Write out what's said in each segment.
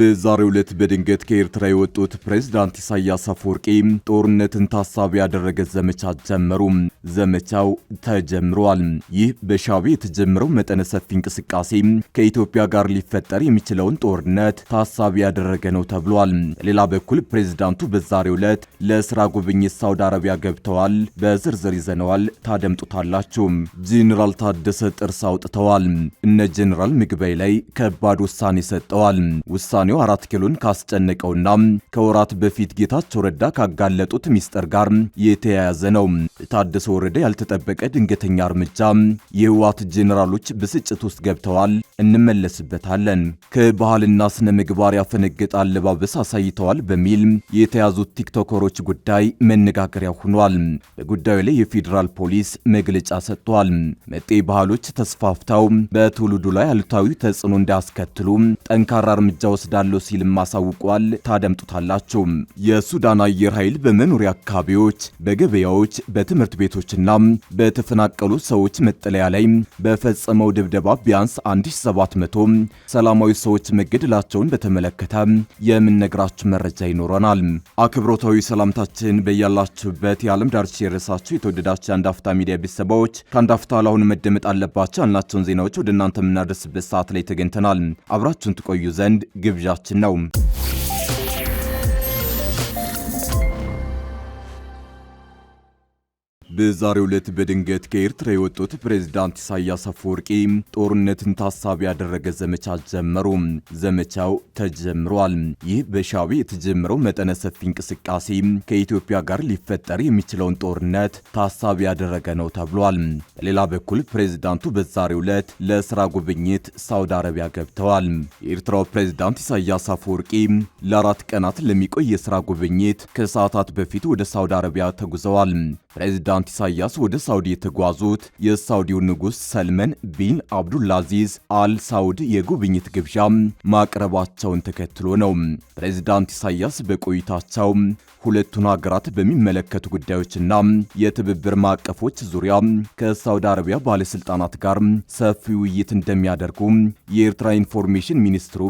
በዛሬው ዕለት በድንገት ከኤርትራ የወጡት ፕሬዝዳንት ኢሳያስ አፈወርቂ ጦርነትን ታሳቢ ያደረገ ዘመቻ ጀመሩ። ዘመቻው ተጀምሯል። ይህ በሻዕቢያ የተጀመረው መጠነ ሰፊ እንቅስቃሴ ከኢትዮጵያ ጋር ሊፈጠር የሚችለውን ጦርነት ታሳቢ ያደረገ ነው ተብሏል። ሌላ በኩል ፕሬዝዳንቱ በዛሬው ዕለት ለስራ ጉብኝት ሳውዲ አረቢያ ገብተዋል። በዝርዝር ይዘነዋል፣ ታደምጡታላችሁ። ጄኔራል ታደሰ ጥርስ አውጥተዋል። እነ ጄኔራል ምግበይ ላይ ከባድ ውሳኔ ሰጠዋል። ውሳኔው 4 ኪሎን ካስጨነቀውና ከወራት በፊት ጌታቸው ረዳ ካጋለጡት ሚስጥር ጋር የተያያዘ ነው። ታደሰ ወረደ ያልተጠበቀ ድንገተኛ እርምጃ፣ የህወሓት ጄኔራሎች ብስጭት ውስጥ ገብተዋል። እንመለስበታለን። ከባህልና ስነ ምግባር ያፈነገጠ አለባበስ አሳይተዋል በሚል የተያዙት ቲክቶከሮች ጉዳይ መነጋገሪያ ሆኗል። በጉዳዩ ላይ የፌዴራል ፖሊስ መግለጫ ሰጥቷል። መጤ ባህሎች ተስፋፍተው በትውልዱ ላይ አሉታዊ ተጽዕኖ እንዳያስከትሉ ጠንካራ እርምጃ ወስዳለሁ ሲልም አሳውቋል። ታደምጡታላችሁ። የሱዳን አየር ኃይል በመኖሪያ አካባቢዎች፣ በገበያዎች፣ በትምህርት ቤቶችና በተፈናቀሉ ሰዎች መጠለያ ላይ በፈጸመው ድብደባ ቢያንስ 1700 ሰላማዊ ሰዎች መገደላቸውን በተመለከተ የምንነግራችሁ መረጃ ይኖረናል። አክብሮታዊ ሰላምታችን በያላችሁበት የዓለም ዳርቻ የረሳችሁ የተወደዳችሁ የአንድ አፍታ ሚዲያ ቤተሰቦች ከአንድ አፍታ ለአሁን መደመጥ አለባቸው ያልናቸውን ዜናዎች ወደ እናንተ የምናደርስበት ሰዓት ላይ ተገኝተናል። አብራችሁን ትቆዩ ዘንድ ግብዣችን ነው። በዛሬው ዕለት በድንገት ከኤርትራ የወጡት ፕሬዝዳንት ኢሳያስ አፈወርቂ ጦርነትን ታሳቢ ያደረገ ዘመቻ ጀመሩ። ዘመቻው ተጀምሯል። ይህ በሻዕቢያ የተጀመረው መጠነ ሰፊ እንቅስቃሴ ከኢትዮጵያ ጋር ሊፈጠር የሚችለውን ጦርነት ታሳቢ ያደረገ ነው ተብሏል። በሌላ በኩል ፕሬዝዳንቱ በዛሬው ዕለት ለስራ ጉብኝት ሳውዲ አረቢያ ገብተዋል። የኤርትራው ፕሬዝዳንት ኢሳያስ አፈወርቂ ለ4 ቀናት ለሚቆይ የስራ ጉብኝት ከሰዓታት በፊት ወደ ሳውዲ አረቢያ ተጉዘዋል። ፕሬዝዳንት ኢሳያስ ወደ ሳውዲ የተጓዙት የሳውዲው ንጉሥ ሰልመን ቢን አብዱልአዚዝ አል ሳውድ የጉብኝት ግብዣ ማቅረባቸውን ተከትሎ ነው። ፕሬዝዳንት ኢሳያስ በቆይታቸው ሁለቱን ሀገራት በሚመለከቱ ጉዳዮችና የትብብር ማዕቀፎች ዙሪያ ከሳውዲ አረቢያ ባለስልጣናት ጋር ሰፊ ውይይት እንደሚያደርጉ የኤርትራ ኢንፎርሜሽን ሚኒስትሩ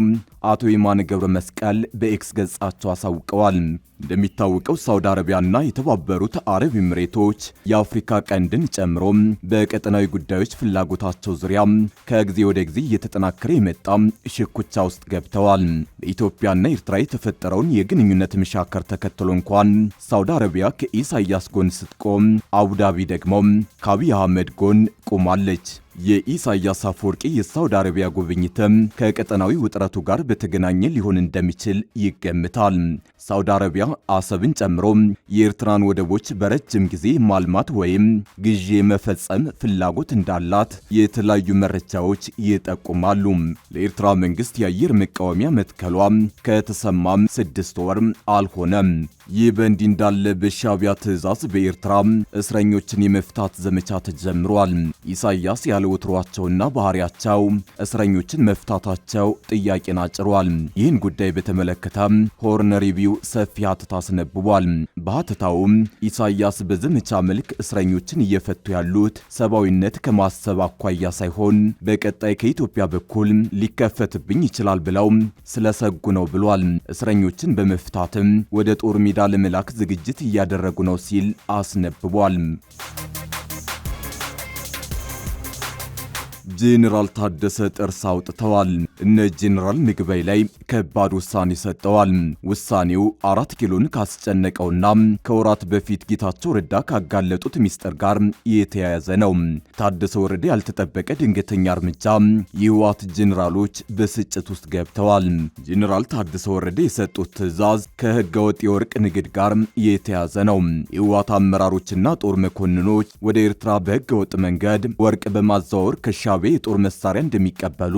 አቶ የማነ ገብረ መስቀል በኤክስ ገጻቸው አሳውቀዋል። እንደሚታወቀው ሳውዲ አረቢያና የተባበሩት አረብ ኤሚሬቶች የአፍሪካ ቀንድን ጨምሮ በቀጠናዊ ጉዳዮች ፍላጎታቸው ዙሪያ ከጊዜ ወደ ጊዜ እየተጠናከረ የመጣ ሽኩቻ ውስጥ ገብተዋል። በኢትዮጵያና ኤርትራ የተፈጠረውን የግንኙነት መሻከር ተከትሎ እንኳን ሳውዲ አረቢያ ከኢሳያስ ጎን ስትቆም፣ አቡዳቢ ደግሞ ከአብይ አህመድ ጎን ቆማለች። የኢሳያስ አፈወርቂ የሳውዲ አረቢያ ጉብኝትም ከቀጠናዊ ውጥረቱ ጋር በተገናኘ ሊሆን እንደሚችል ይገምታል። ሳውዲ አረቢያ አሰብን ጨምሮ የኤርትራን ወደቦች በረጅም ጊዜ ማልማት ወይም ግዢ መፈጸም ፍላጎት እንዳላት የተለያዩ መረጃዎች ይጠቁማሉ። ለኤርትራ መንግስት የአየር መቃወሚያ መትከሏ ከተሰማም 6 ወር አልሆነም። ይህ በእንዲህ እንዳለ በሻዕቢያ ትዕዛዝ በኤርትራ እስረኞችን የመፍታት ዘመቻ ተጀምሯል። ኢሳያስ ያለ ወትሯቸውና ባህሪያቸው እስረኞችን መፍታታቸው ጥያቄን አጭሯል። ይህን ጉዳይ በተመለከተ ሆርን ሪቪው ሰፊ ሀተታ አስነብቧል። በሀተታውም ኢሳያስ በዘመቻ መልክ እስረኞችን እየፈቱ ያሉት ሰብአዊነት ከማሰብ አኳያ ሳይሆን በቀጣይ ከኢትዮጵያ በኩል ሊከፈትብኝ ይችላል ብለው ስለሰጉ ነው ብሏል። እስረኞችን በመፍታትም ወደ ጦር ሜዳ ለመላክ ዝግጅት እያደረጉ ነው ሲል አስነብቧል። ጄኔራል ታደሰ ጥርስ አውጥተዋል። እነ ጄኔራል ምግበይ ላይ ከባድ ውሳኔ ሰጠዋል። ውሳኔው 4 ኪሎን ካስጨነቀውና ከወራት በፊት ጌታቸው ረዳ ካጋለጡት ሚስጥር ጋር የተያያዘ ነው። ታደሰ ወረደ ያልተጠበቀ ድንገተኛ እርምጃ፣ የህወሓት ጄኔራሎች በስጭት ውስጥ ገብተዋል። ጄኔራል ታደሰ ወረደ የሰጡት ትዕዛዝ ከህገወጥ የወርቅ ንግድ ጋር የተያያዘ ነው። የህወሓት አመራሮችና ጦር መኮንኖች ወደ ኤርትራ በህገወጥ መንገድ ወርቅ በማዘዋወር ከሻዕቢያ የጦር መሳሪያ እንደሚቀበሉ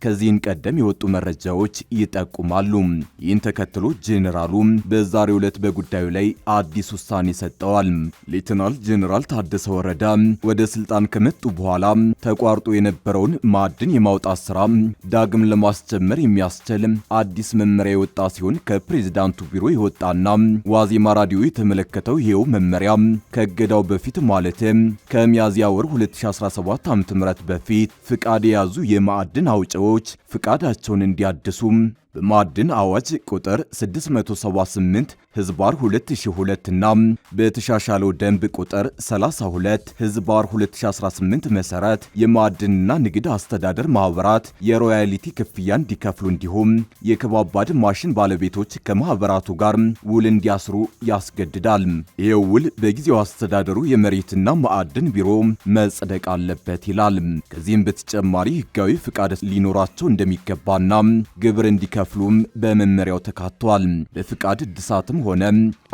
ከዚህን ቀደም የወጡ መረጃዎች ይጠቁማሉ። ይህን ተከትሎ ጄኔራሉ በዛሬው ዕለት በጉዳዩ ላይ አዲስ ውሳኔ ሰጠዋል። ሌተናል ጄኔራል ታደሰ ወረደ ወደ ስልጣን ከመጡ በኋላ ተቋርጦ የነበረውን ማዕድን የማውጣት ስራ ዳግም ለማስጀመር የሚያስችል አዲስ መመሪያ የወጣ ሲሆን ከፕሬዝዳንቱ ቢሮ የወጣና ዋዜማ ራዲዮ የተመለከተው ይሄው መመሪያ ከገዳው በፊት ማለትም ከሚያዝያ ወር 2017 ዓ.ም በፊት ፍቃድ የያዙ የማዕድን አውጪዎች ፍቃዳቸውን እንዲያድሱ በማዕድን አዋጅ ቁጥር 678 ህዝባር 2002 እና በተሻሻለው ደንብ ቁጥር 32 ህዝባር 2018 መሰረት የማዕድንና ንግድ አስተዳደር ማህበራት የሮያሊቲ ክፍያ እንዲከፍሉ እንዲሁም የከባባድ ማሽን ባለቤቶች ከማህበራቱ ጋር ውል እንዲያስሩ ያስገድዳል። ይህ ውል በጊዜው አስተዳደሩ የመሬትና ማዕድን ቢሮ መጽደቅ አለበት ይላል። ከዚህም በተጨማሪ ህጋዊ ፍቃድ ሊኖራቸው እንደሚገባና ግብር እንዲከፍሉም በመመሪያው ተካቷል። በፍቃድ እድሳትም ሆነ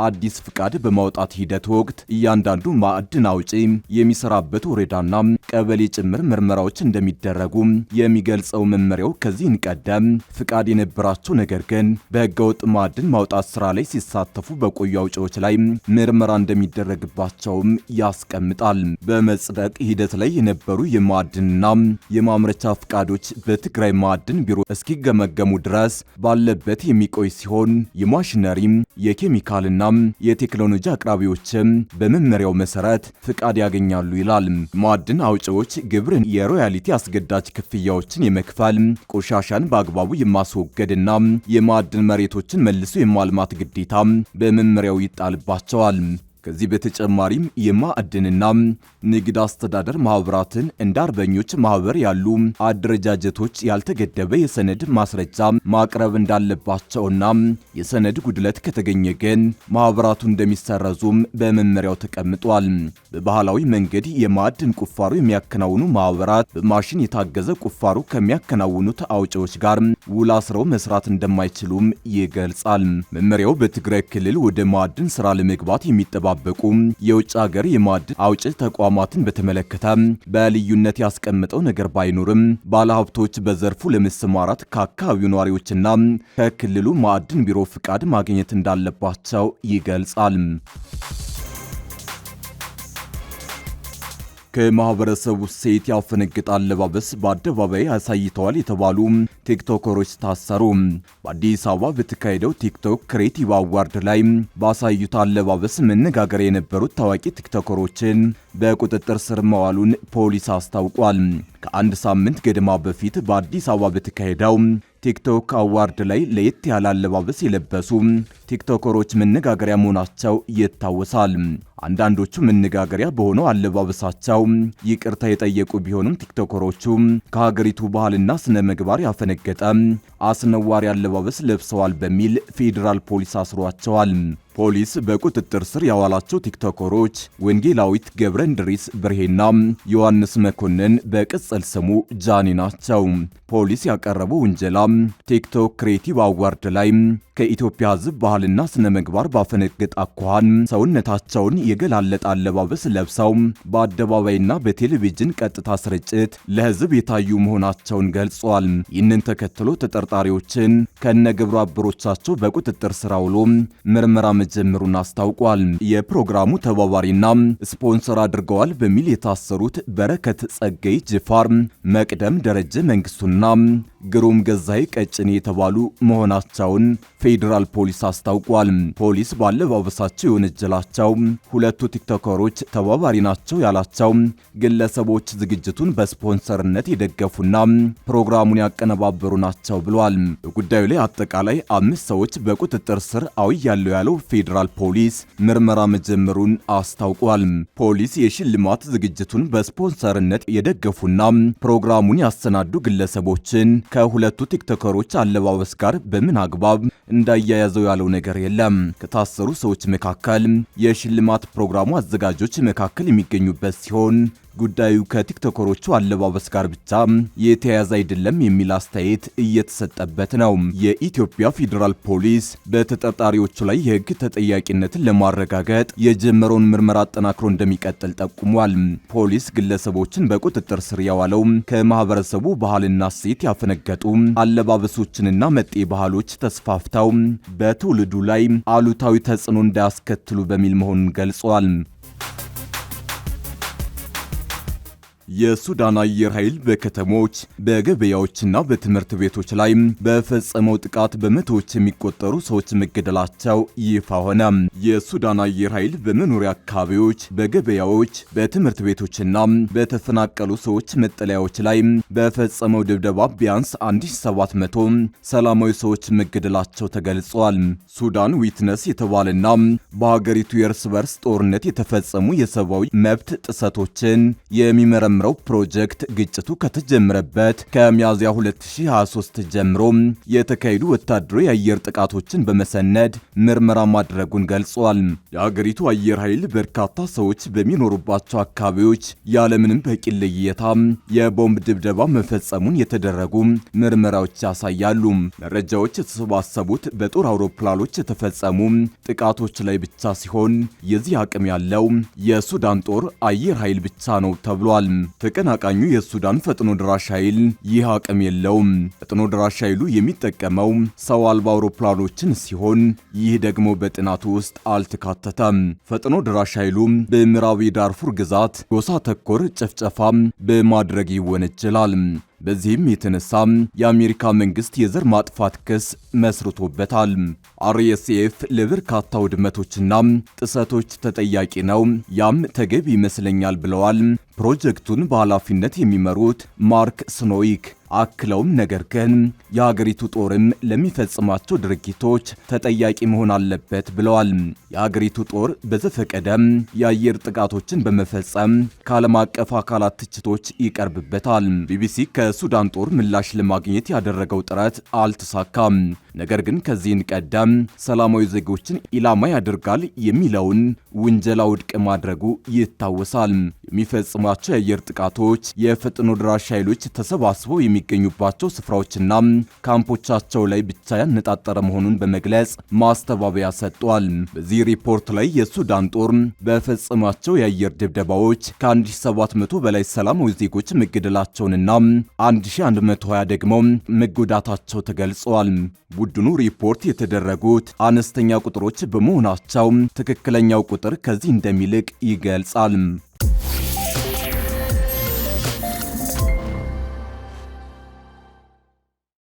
አዲስ ፍቃድ በማውጣት ሂደት ወቅት እያንዳንዱ ማዕድን አውጪ የሚሰራበት ወረዳና ቀበሌ ጭምር ምርመራዎች እንደሚደረጉ የሚገልጸው መመሪያው ከዚህን ቀደም ፍቃድ የነበራቸው ነገር ግን በህገወጥ ማዕድን ማውጣት ስራ ላይ ሲሳተፉ በቆዩ አውጪዎች ላይ ምርመራ እንደሚደረግባቸውም ያስቀምጣል። በመጽደቅ ሂደት ላይ የነበሩ የማዕድንና የማምረቻ ፍቃዶች በትግራይ ማዕድን ቢሮ እስኪገመገሙ ድረስ ባለበት የሚቆይ ሲሆን የማሽነሪ የኬሚካልና የቴክኖሎጂ አቅራቢዎችም በመመሪያው መሰረት ፍቃድ ያገኛሉ ይላል። ማዕድን አውጪዎች ግብርን፣ የሮያሊቲ አስገዳጅ ክፍያዎችን የመክፈል፣ ቆሻሻን በአግባቡ የማስወገድና የማዕድን መሬቶችን መልሶ የማልማት ግዴታ በመመሪያው ይጣልባቸዋል። ከዚህ በተጨማሪም የማዕድንና ንግድ አስተዳደር ማህበራትን እንደ አርበኞች ማህበር ያሉ አደረጃጀቶች ያልተገደበ የሰነድ ማስረጃ ማቅረብ እንዳለባቸውና የሰነድ ጉድለት ከተገኘ ግን ማህበራቱ እንደሚሰረዙም በመመሪያው ተቀምጧል። በባህላዊ መንገድ የማዕድን ቁፋሮ የሚያከናውኑ ማህበራት በማሽን የታገዘ ቁፋሮ ከሚያከናውኑት አውጪዎች ጋር ውል አስረው መስራት እንደማይችሉም ይገልጻል። መመሪያው በትግራይ ክልል ወደ ማዕድን ስራ ለመግባት የሚጠባ የውጭ ሀገር የማዕድን አውጪ ተቋማትን በተመለከተ በልዩነት ያስቀምጠው ነገር ባይኖርም ባለሀብቶች በዘርፉ ለመሰማራት ከአካባቢው ነዋሪዎችና ከክልሉ ማዕድን ቢሮ ፍቃድ ማግኘት እንዳለባቸው ይገልጻል። ከማህበረሰቡ ሴት ያፈነገጠ አለባበስ በአደባባይ አሳይተዋል የተባሉ ቲክቶከሮች ታሰሩ። በአዲስ አበባ በተካሄደው ቲክቶክ ክሬቲቭ አዋርድ ላይ ባሳዩት አለባበስ መነጋገሪያ የነበሩት ታዋቂ ቲክቶከሮችን በቁጥጥር ስር መዋሉን ፖሊስ አስታውቋል። ከአንድ ሳምንት ገደማ በፊት በአዲስ አበባ በተካሄደው ቲክቶክ አዋርድ ላይ ለየት ያለ አለባበስ የለበሱ ቲክቶከሮች መነጋገሪያ መሆናቸው ይታወሳል። አንዳንዶቹ መነጋገሪያ በሆነው አለባበሳቸው ይቅርታ የጠየቁ ቢሆንም ቲክቶከሮቹ ከሀገሪቱ ባህልና ስነ ምግባር ያፈነገጠ አስነዋሪ አለባበስ ለብሰዋል በሚል ፌዴራል ፖሊስ አስሯቸዋል። ፖሊስ በቁጥጥር ስር ያዋላቸው ቲክቶከሮች ወንጌላዊት ገብረ እንድሪስ ብርሄና ዮሐንስ መኮንን በቅጽል ስሙ ጃኒ ናቸው። ፖሊስ ያቀረበው ውንጀላ ቲክቶክ ክሬቲቭ አዋርድ ላይ ከኢትዮጵያ ሕዝብ ባህልና ስነ ምግባር ባፈነገጠ አኳኋን ሰውነታቸውን የገላለጠ አለባበስ ለብሰው በአደባባይና በቴሌቪዥን ቀጥታ ስርጭት ለሕዝብ የታዩ መሆናቸውን ገልጿል። ይህንን ተከትሎ ተጠርጣሪዎችን ከነግብረ አበሮቻቸው በቁጥጥር ስር አውሎ ምርመራ መጀመሩን አስታውቋል። የፕሮግራሙ ተባባሪና ስፖንሰር አድርገዋል በሚል የታሰሩት በረከት ጸገይ ጅፋር፣ መቅደም ደረጀ መንግስቱና ግሩም ገዛይ ቀጭኔ የተባሉ መሆናቸውን ፌዴራል ፖሊስ አስታውቋል። ፖሊስ ባለባበሳቸው የወነጀላቸው ሁለቱ ቲክቶከሮች ተባባሪ ናቸው ያላቸው ግለሰቦች ዝግጅቱን በስፖንሰርነት የደገፉና ፕሮግራሙን ያቀነባበሩ ናቸው ብሏል። በጉዳዩ ላይ አጠቃላይ 5 ሰዎች በቁጥጥር ስር አውያለሁ ያለው ፌዴራል ፖሊስ ምርመራ መጀመሩን አስታውቋል። ፖሊስ የሽልማት ዝግጅቱን በስፖንሰርነት የደገፉና ፕሮግራሙን ያሰናዱ ግለሰቦችን ከሁለቱ ቲክቶከሮች አለባበስ ጋር በምን አግባብ እንዳያያዘው ያለው ነገር የለም። ከታሰሩ ሰዎች መካከል የሽልማት ፕሮግራሙ አዘጋጆች መካከል የሚገኙበት ሲሆን ጉዳዩ ከቲክቶከሮቹ አለባበስ ጋር ብቻ የተያያዘ አይደለም የሚል አስተያየት እየተሰጠበት ነው። የኢትዮጵያ ፌዴራል ፖሊስ በተጠርጣሪዎቹ ላይ የሕግ ተጠያቂነትን ለማረጋገጥ የጀመረውን ምርመራ አጠናክሮ እንደሚቀጥል ጠቁሟል። ፖሊስ ግለሰቦችን በቁጥጥር ስር ያዋለው ከማህበረሰቡ ባህልና እሴት ያፈነገጡ አለባበሶችንና መጤ ባህሎች ተስፋፍተው በትውልዱ ላይ አሉታዊ ተጽዕኖ እንዳያስከትሉ በሚል መሆኑን ገልጿል። የሱዳን አየር ኃይል በከተሞች በገበያዎችና በትምህርት ቤቶች ላይ በፈጸመው ጥቃት በመቶዎች የሚቆጠሩ ሰዎች መገደላቸው ይፋ ሆነ። የሱዳን አየር ኃይል በመኖሪያ አካባቢዎች፣ በገበያዎች፣ በትምህርት ቤቶችና በተፈናቀሉ ሰዎች መጠለያዎች ላይ በፈጸመው ድብደባ ቢያንስ 1700 ሰላማዊ ሰዎች መገደላቸው ተገልጿል። ሱዳን ዊትነስ የተባለና በሀገሪቱ የእርስ በርስ ጦርነት የተፈጸሙ የሰብአዊ መብት ጥሰቶችን የሚመረምረው ፕሮጀክት ግጭቱ ከተጀመረበት ከሚያዝያ 2023 ጀምሮ የተካሄዱ ወታደራዊ የአየር ጥቃቶችን በመሰነድ ምርመራ ማድረጉን ገልጿል። የሀገሪቱ አየር ኃይል በርካታ ሰዎች በሚኖሩባቸው አካባቢዎች ያለምንም በቂ ልየታ የቦምብ ድብደባ መፈጸሙን የተደረጉ ምርመራዎች ያሳያሉ። መረጃዎች የተሰባሰቡት በጦር አውሮፕላኖች የተፈጸሙ ጥቃቶች ላይ ብቻ ሲሆን የዚህ አቅም ያለው የሱዳን ጦር አየር ኃይል ብቻ ነው ተብሏል። ተቀናቃኙ የሱዳን ፈጥኖ ድራሽ ኃይል ይህ አቅም የለውም። ፈጥኖ ድራሽ ኃይሉ የሚጠቀመው ሰው አልባ አውሮፕላኖችን ሲሆን ይህ ደግሞ በጥናቱ ውስጥ አልተካተተም። ፈጥኖ ድራሽ ኃይሉ በምዕራብ ዳርፉር ግዛት ጎሳ ተኮር ጭፍጨፋ በማድረግ ይወነጀላል። በዚህም የተነሳ የአሜሪካ መንግስት የዘር ማጥፋት ክስ መስርቶበታል። አርኤስኤፍ ለበርካታ ውድመቶችና ጥሰቶች ተጠያቂ ነው፣ ያም ተገቢ ይመስለኛል ብለዋል ፕሮጀክቱን በኃላፊነት የሚመሩት ማርክ ስኖዊክ። አክለውም ነገር ግን የሀገሪቱ ጦርም ለሚፈጽማቸው ድርጊቶች ተጠያቂ መሆን አለበት ብለዋል። የሀገሪቱ ጦር በዘፈቀደም የአየር ጥቃቶችን በመፈጸም ከዓለም አቀፍ አካላት ትችቶች ይቀርብበታል። ቢቢሲ ከሱዳን ጦር ምላሽ ለማግኘት ያደረገው ጥረት አልተሳካም። ነገር ግን ከዚህን ቀደም ሰላማዊ ዜጎችን ኢላማ ያደርጋል የሚለውን ውንጀላ ውድቅ ማድረጉ ይታወሳል። የሚፈጽሟቸው የአየር ጥቃቶች የፈጥኖ ድራሽ ኃይሎች ተሰባስበው የሚገኙባቸው ስፍራዎችና ካምፖቻቸው ላይ ብቻ ያነጣጠረ መሆኑን በመግለጽ ማስተባበያ ሰጥቷል። በዚህ ሪፖርት ላይ የሱዳን ጦር በፈጸማቸው የአየር ድብደባዎች ከ1700 በላይ ሰላማዊ ዜጎች መገደላቸውንና 1120 ደግሞ መጎዳታቸው ተገልጿል። ቡድኑ ሪፖርት የተደረጉት አነስተኛ ቁጥሮች በመሆናቸው ትክክለኛው ቁጥር ከዚህ እንደሚልቅ ይገልጻል።